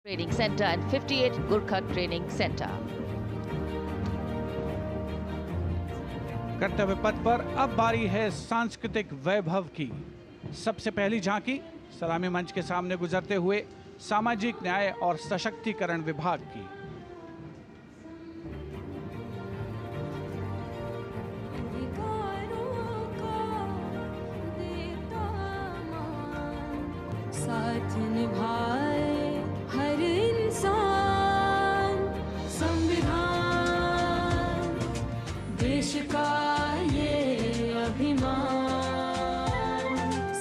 Training Center and 58 Gurkha Training Center. कर्तव्य पथ पर अब बारी है सांस्कृतिक वैभव की। सबसे पहली झांकी सलामी मंच के सामने गुजरते हुए सामाजिक न्याय और सशक्तिकरण विभाग की। साथ निभाए हर इंसान, संविधान देश का ये अभिमान,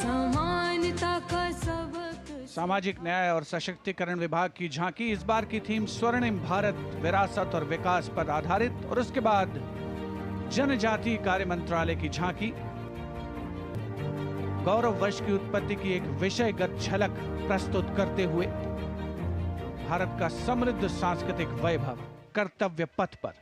समानता का सबक। सामाजिक न्याय और सशक्तिकरण विभाग की झांकी इस बार की थीम स्वर्णिम भारत, विरासत और विकास पर आधारित, और उसके बाद जनजातीय कार्य मंत्रालय की झांकी गौरव वर्ष की उत्पत्ति की एक विषयगत झलक प्रस्तुत करते हुए भारत का समृद्ध सांस्कृतिक वैभव कर्तव्य पथ पर।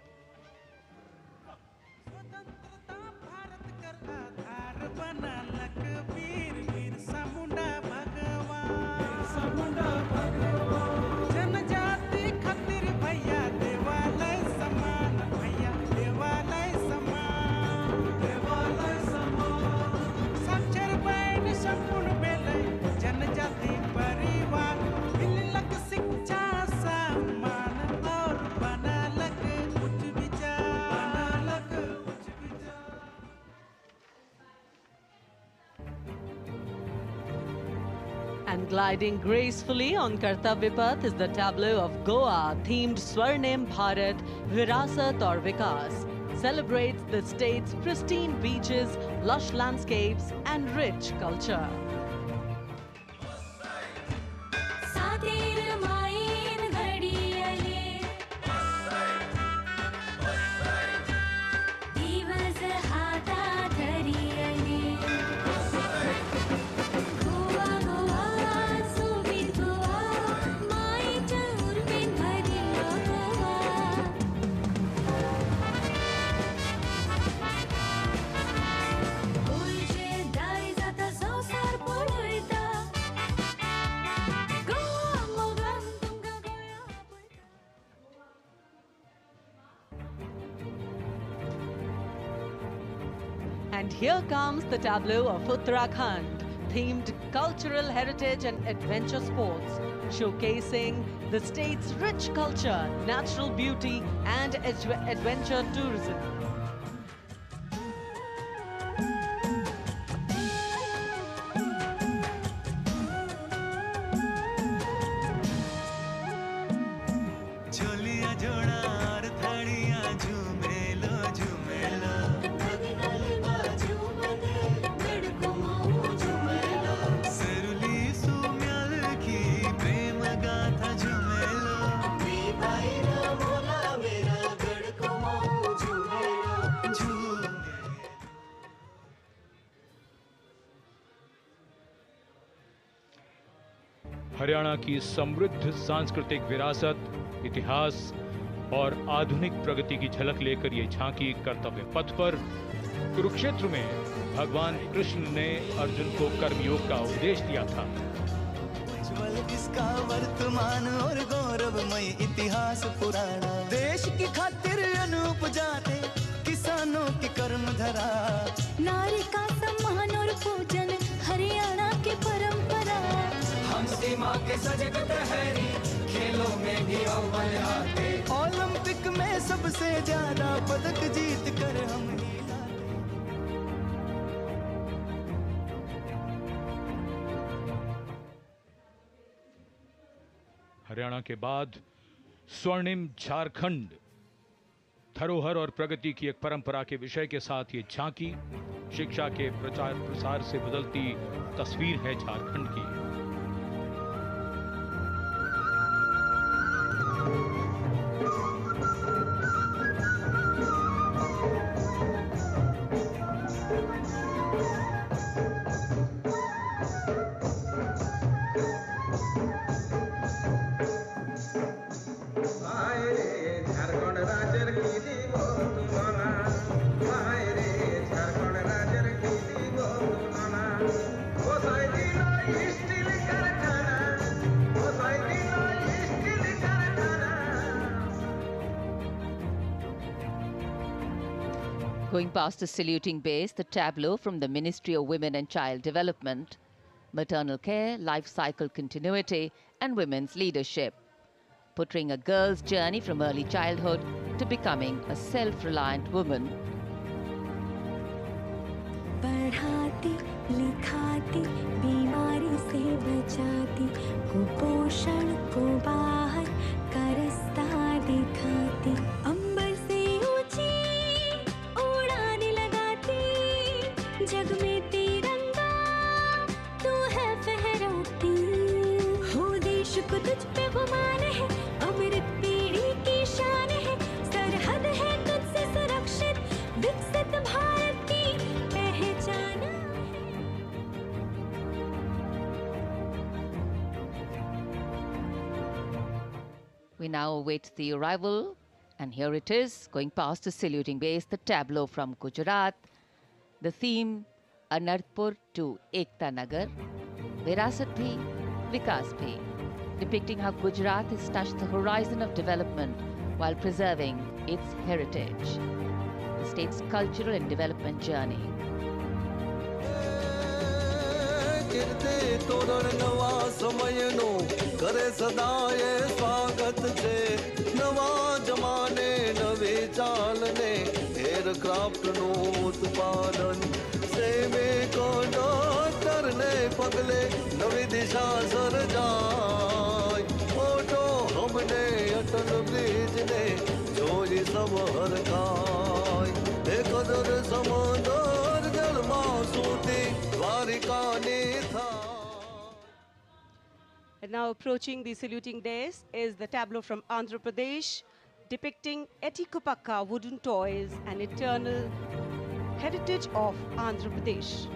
And gliding gracefully on Kartavya Path is the tableau of Goa themed Swarnim Bharat, Virasat aur Vikas. Celebrates the state's pristine beaches, lush landscapes and rich culture. And here comes the tableau of Uttarakhand, themed cultural heritage and adventure sports, showcasing the state's rich culture, natural beauty and adventure tourism. Haryana की समृद्ध सांस्कृतिक विरासत, इतिहास और आधुनिक प्रगति की झलक लेकर ये झांकी कर्तव्य पथ पर कुरुक्षेत्र में भगवान कृष्ण ने अर्जुन को कर्मयोग का उपदेश दिया था। उज्ज्वल इसका वर्तमान और गौरवमय इतिहास पुराना, देश की खातिर अनूप जाते किसानों की कर्म धरा, नारी का सम्मान और पूजन हरियाणा की परंपरा। हम सीमा के सजग प्रहरी, खेलों में भी अव्वल आते, ओलंपिक में सबसे ज्यादा पदक जीत कर हम ही लाते। हरियाणा के बाद स्वर्णिम झारखंड, धरोहर और प्रगति की एक परंपरा के विषय के साथ ये झांकी शिक्षा के प्रचार प्रसार से बदलती तस्वीर है झारखंड की। Steel Going past the saluting base, the tableau from the Ministry of Women and Child Development, maternal care, life cycle continuity, and women's leadership, portraying a girl's journey from early childhood to becoming a self-reliant woman. पढ़ाती लिखाती बीमारी से बचाती कुपोषण को बाहर का रास्ता दिखाती अंबर से ऊंची उड़ान लगाती जग में तिरंगा तू है फहराती हो देश को तुझ पे गुमान है अमृत पीढ़ी की शान है सरहद है तुझसे सुरक्षित विकसित भारत की पहचान है। We now await the arrival, and here it is, going past the saluting base, the tableau from Gujarat. The theme, Anarpur to Ekta Nagar, Virasat Bhi, Vikas Bhi, depicting how Gujarat has touched the horizon of development while preserving its heritage. The state's cultural and development journey. कीर्ति तोरण नवा समयनो करे सदाए स्वागत छे नवा जमाने नवी चालने aircraft no उत्पादन सेमे conductor ने पगले नवी दिशा सर्जाय ओटो हमने अटल ब्रिज ने जोई सब हरकाय एकदर समंदर जलमा सूती द्वारिका ने था। And now approaching the saluting dais is the tableau from Andhra Pradesh, depicting Etikopakka wooden toys, an eternal heritage of Andhra Pradesh.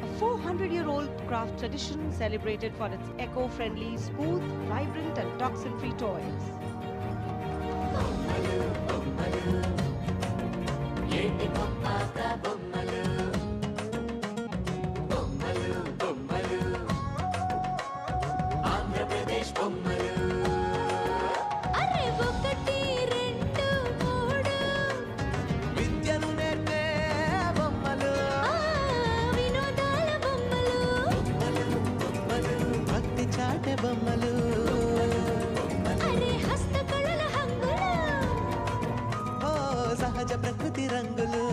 A 400-year-old craft tradition celebrated for its eco-friendly, smooth, vibrant and toxin-free toys. अरे ఒకటి రెండు మూడు విద్యను నేర్పే బొమ్మలు వినోదాల బొమ్మలు భక్తి చాటే బొమ్మలు అరే హస్తకళల హంగులు ఓ సహజ ప్రకృతి రంగులు.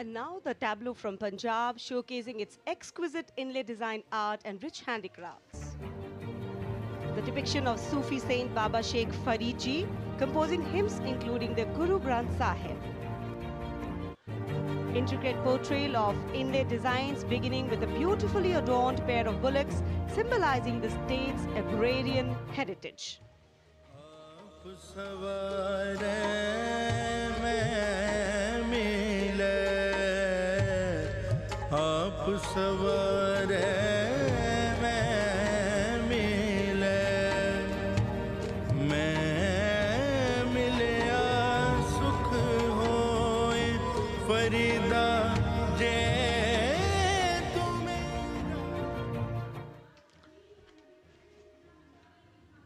And now the tableau from Punjab, showcasing its exquisite inlay design art and rich handicrafts. The depiction of Sufi saint Baba Sheikh Farid Ji, composing hymns including the Guru Granth Sahib. Intricate portrayal of inlay designs beginning with a beautifully adorned pair of bullocks, symbolizing the state's agrarian heritage. आप सवारे मैं मिले सुख होए फरीदा जे तुम्हें।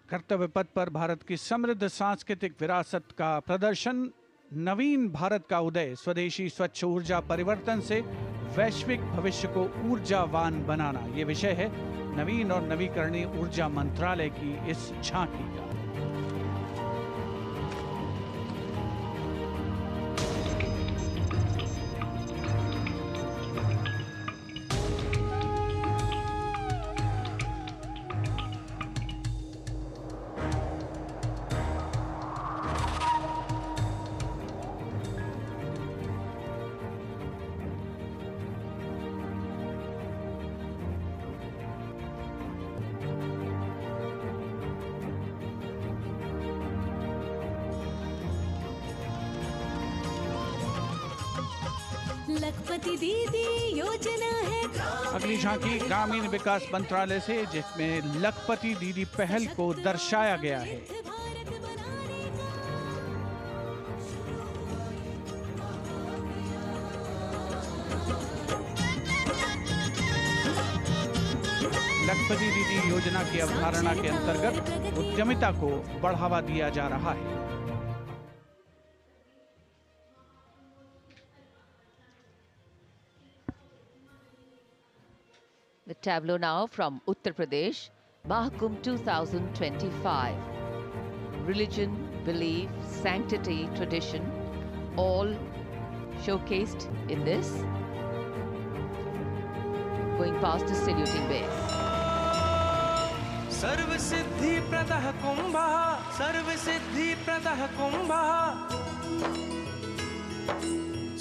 कर्तव्य पथ पर भारत की समृद्ध सांस्कृतिक विरासत का प्रदर्शन, नवीन भारत का उदय, स्वदेशी स्वच्छ ऊर्जा परिवर्तन से वैश्विक भविष्य को ऊर्जावान बनाना, ये विषय है नवीन और नवीकरणीय ऊर्जा मंत्रालय की इस झांकी का। लखपति दीदी योजना है अगली झांकी ग्रामीण विकास मंत्रालय से, जिसमें लखपति दीदी पहल को दर्शाया गया है। भारत बनाने लखपति दीदी योजना की अवधारणा के अंतर्गत उद्यमिता को बढ़ावा दिया जा रहा है। The tableau now from Uttar Pradesh, Mahakumbh 2025. Religion, belief, sanctity, tradition, all showcased in this. Going past the saluting base. सर्व सिद्धि प्रदः कुंभः, सर्व सिद्धि प्रदः कुंभः।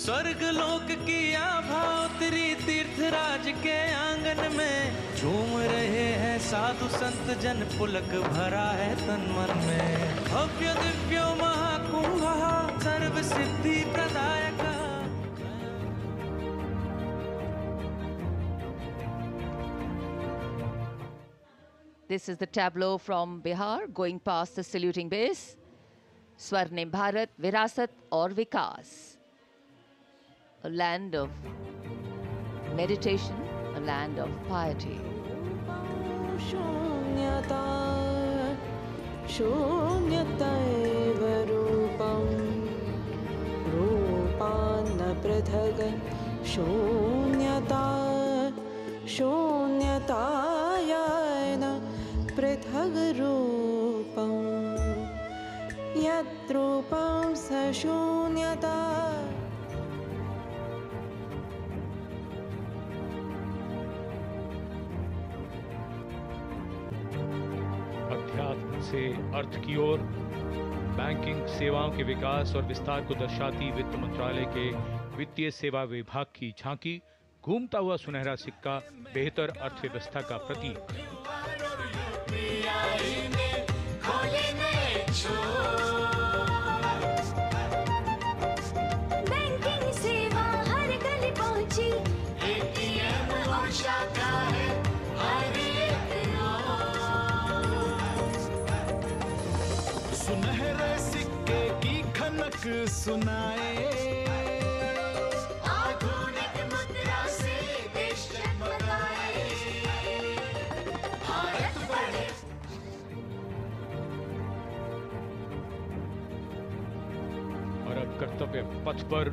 स्वर्ग लोक की आभा उतरी तीर्थराज के आंगन में। झूम रहे हैं साधु संत जन, पुलक भरा है तन मन में। भव्य दिव्यो महाकुंभः, सर्व सिद्धि प्रदायकः। This is the tableau from Bihar going past the saluting base. Swarnim Bharat, Virasat aur Vikas. A land of meditation, a land of piety. शून्यता शून्यतैव रूपं रूपान्न पृथग् शून्यता शून्यतायान पृथग् रूपं यत् रूपं स शून्यता। अध्यात्म से अर्थ की ओर, बैंकिंग सेवाओं के विकास और विस्तार को दर्शाती वित्त मंत्रालय के वित्तीय सेवा विभाग की झांकी। घूमता हुआ सुनहरा सिक्का बेहतर अर्थव्यवस्था का प्रतीक। बैंकिंग सेवा हर गली पहुंची, एटीएम और शाखा है हर एक ओर। सुनहरे सिक्के की खनक सुनाए, आधुनिक मुद्रा से देश जगमगाए। भारत बढ़े। और अब कर्तव्य पथ पर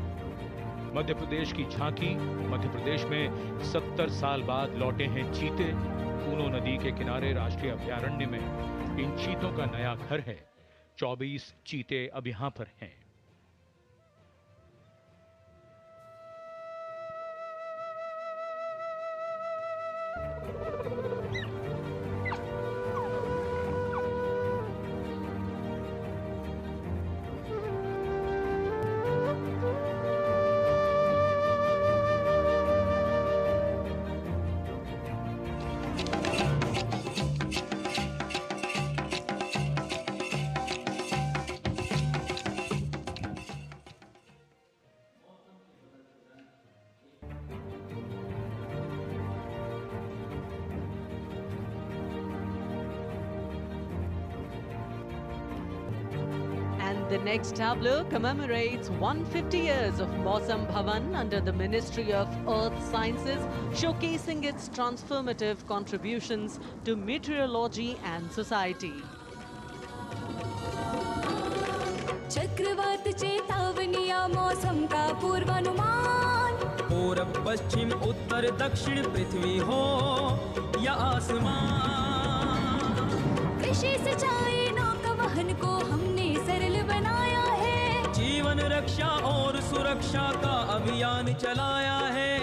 मध्य प्रदेश की झांकी। मध्य प्रदेश में 70 साल बाद लौटे हैं चीते। कूनो नदी के किनारे राष्ट्रीय अभयारण्य में इन चीतों का नया घर है। 24 चीते अब यहां पर हैं। And the next tableau commemorates 150 years of Mausam Bhavan under the Ministry of Earth Sciences, showcasing its transformative contributions to meteorology and society. चक्रवात चेतावनिया मौसम का पूर्वानुमान। पूरब पश्चिम उत्तर दक्षिण पृथ्वी हो या आसमान। कृषि सिंचाई नौका वहन को हमने सरल बनाया है। जीवन रक्षा और सुरक्षा का अभियान चलाया है।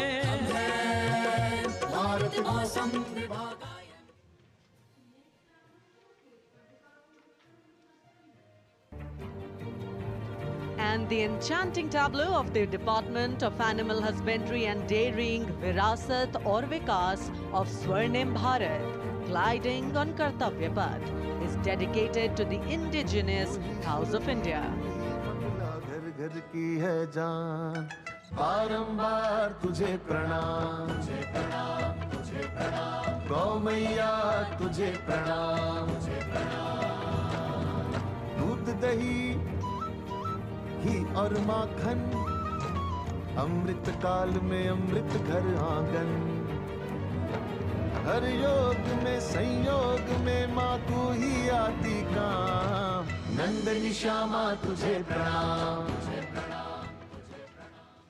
भारत मौसम विभाग। And the enchanting tableau of the Department of Animal Husbandry and Dairying, Virasat aur Vikas of Swarnim Bharat, gliding on Kartavya Path, is dedicated to the indigenous House of India. घर घर की है जान, बारंबार तुझे प्रणाम, तुझे प्रणाम, तुझे प्रणाम। गौ मैया तुझे प्रणाम, तुझे प्रणाम। दूध दही घी और माखन, अमृत काल में अमृत घर आंगन। हर योग में संयोग में माँ तू ही आती काम। नंदनी श्यामा तुझे प्रणाम, तुझे प्रणाम, तुझे प्रणाम।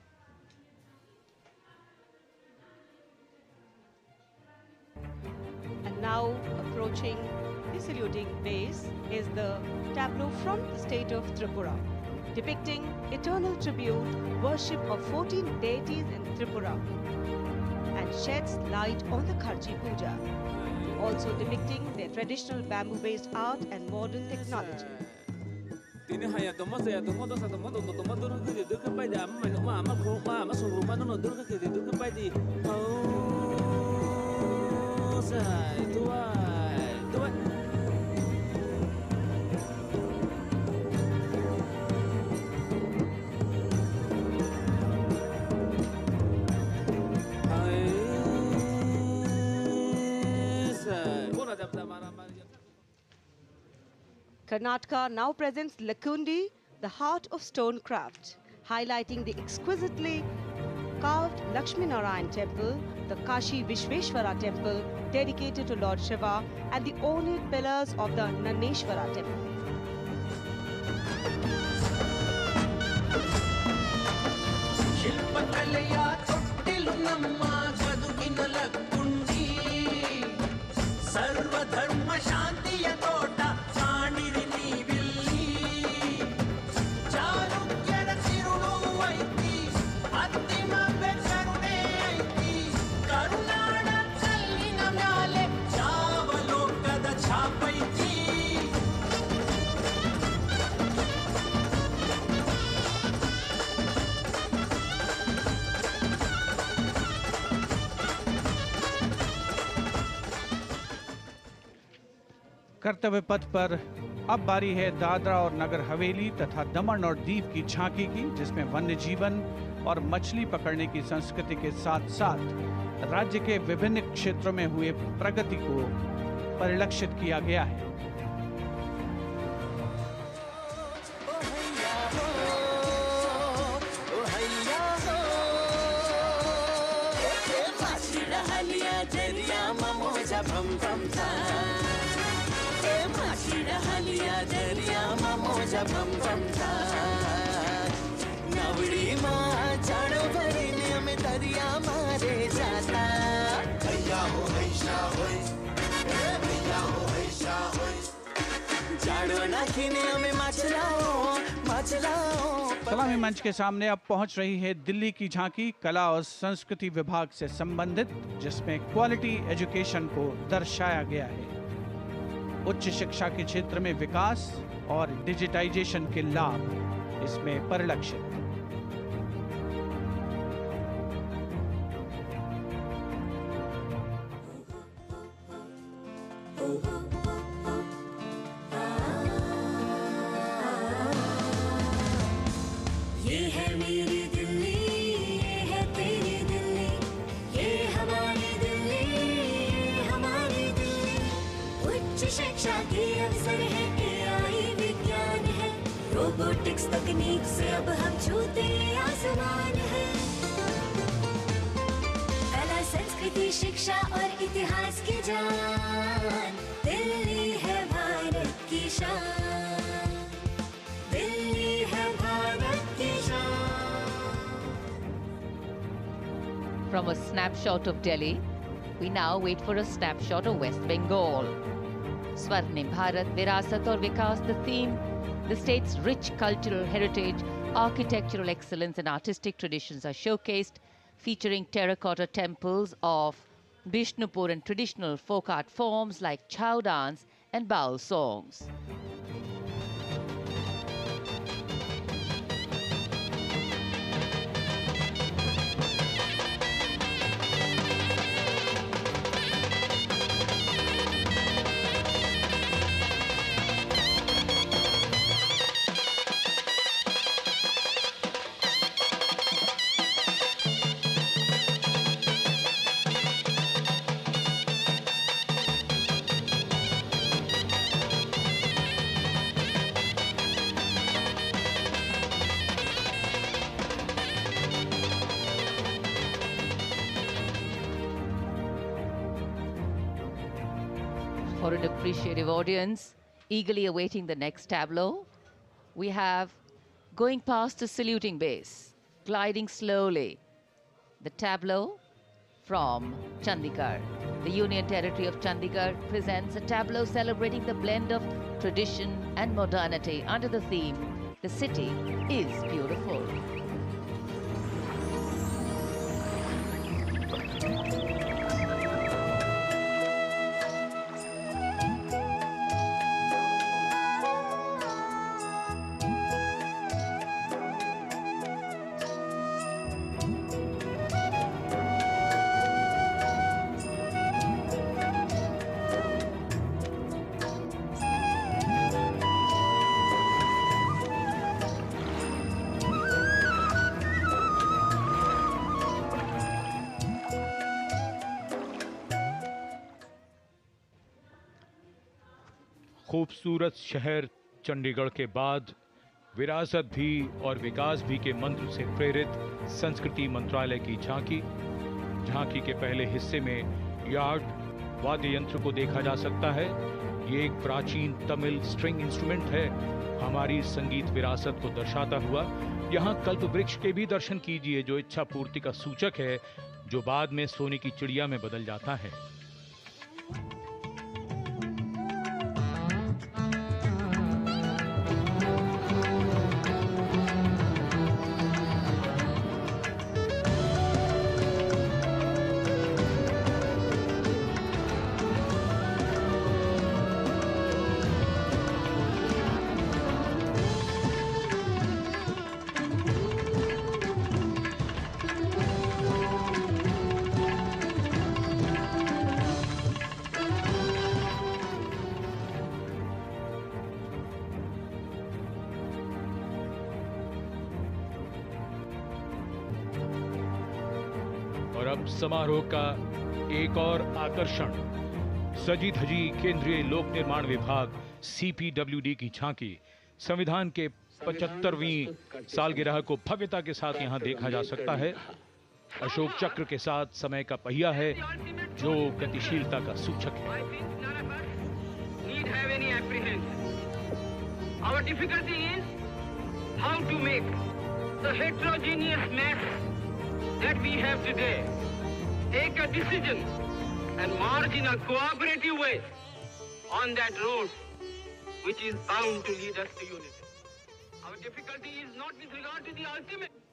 the saluting base is the tableau from the state of Tripura, depicting eternal tribute, worship of 14 deities in Tripura, and sheds light on the Kharchi Puja, also depicting their traditional bamboo-based art and modern technology. Karnataka now presents Lakundi, the heart of stone craft, highlighting the exquisitely carved Lakshmi Narayan temple, the Kashi Vishveshwara temple dedicated to Lord Shiva, and the ornate pillars of the Naneshwara temple. कर्तव्य पथ पर अब बारी है दादरा और नगर हवेली तथा दमन और दीव की झांकी की, जिसमें वन्य जीवन और मछली पकड़ने की संस्कृति के साथ साथ राज्य के विभिन्न क्षेत्रों में हुए प्रगति को परिलक्षित किया गया है। सलामी मंच के सामने अब पहुंच रही है दिल्ली की झांकी कला और संस्कृति विभाग से संबंधित, जिसमें क्वालिटी एजुकेशन को दर्शाया गया है। उच्च शिक्षा के क्षेत्र में विकास और डिजिटाइजेशन के लाभ इसमें परिलक्षित। ये है मेरी दिल्ली, ये है तेरी दिल्ली, ये हमारी दिल्ली, ये हमारी दिल्ली। उच्च शिक्षा के अवसर है, AI विज्ञान है, रोबोटिक्स तकनीक से अब हम छूते आसमान है। कला संस्कृति शिक्षा और इतिहास की जान, दिल्ली है भारत की शान, दिल्ली है भारत की शान। From a snapshot of Delhi, we now wait for a snapshot of West Bengal. Swarnim Bharat, Virasat aur Vikas, the theme, the state's rich cultural heritage, architectural excellence and artistic traditions are showcased, featuring terracotta temples of Bishnupur and traditional folk art forms like chow dance and baul songs. For an appreciative audience, eagerly awaiting the next tableau, we have going past the saluting base, gliding slowly, the tableau from Chandigarh. The Union Territory of Chandigarh presents a tableau celebrating the blend of tradition and modernity under the theme, "The City is Beautiful." खूबसूरत शहर चंडीगढ़ के बाद विरासत भी और विकास भी के मंत्र से प्रेरित संस्कृति मंत्रालय की झांकी के पहले हिस्से में यार्ड वाद्य यंत्र को देखा जा सकता है। ये एक प्राचीन तमिल स्ट्रिंग इंस्ट्रूमेंट है, हमारी संगीत विरासत को दर्शाता हुआ। यहाँ कल्प वृक्ष के भी दर्शन कीजिए, जो इच्छा पूर्ति का सूचक है, जो बाद में सोने की चिड़िया में बदल जाता है। और अब समारोह का एक और आकर्षण, सजी धजी केंद्रीय लोक निर्माण विभाग CPWD की झांकी। संविधान के 75वीं सालगिरह को भव्यता के साथ यहाँ देखा जा सकता है। अशोक चक्र के साथ समय का पहिया है, जो गतिशीलता का सूचक है। Our difficulty is how to make the heterogeneous mess that we have today take a decision and march in a cooperative way on that road which is bound to lead us to unity. Our difficulty is not with regard to the ultimate.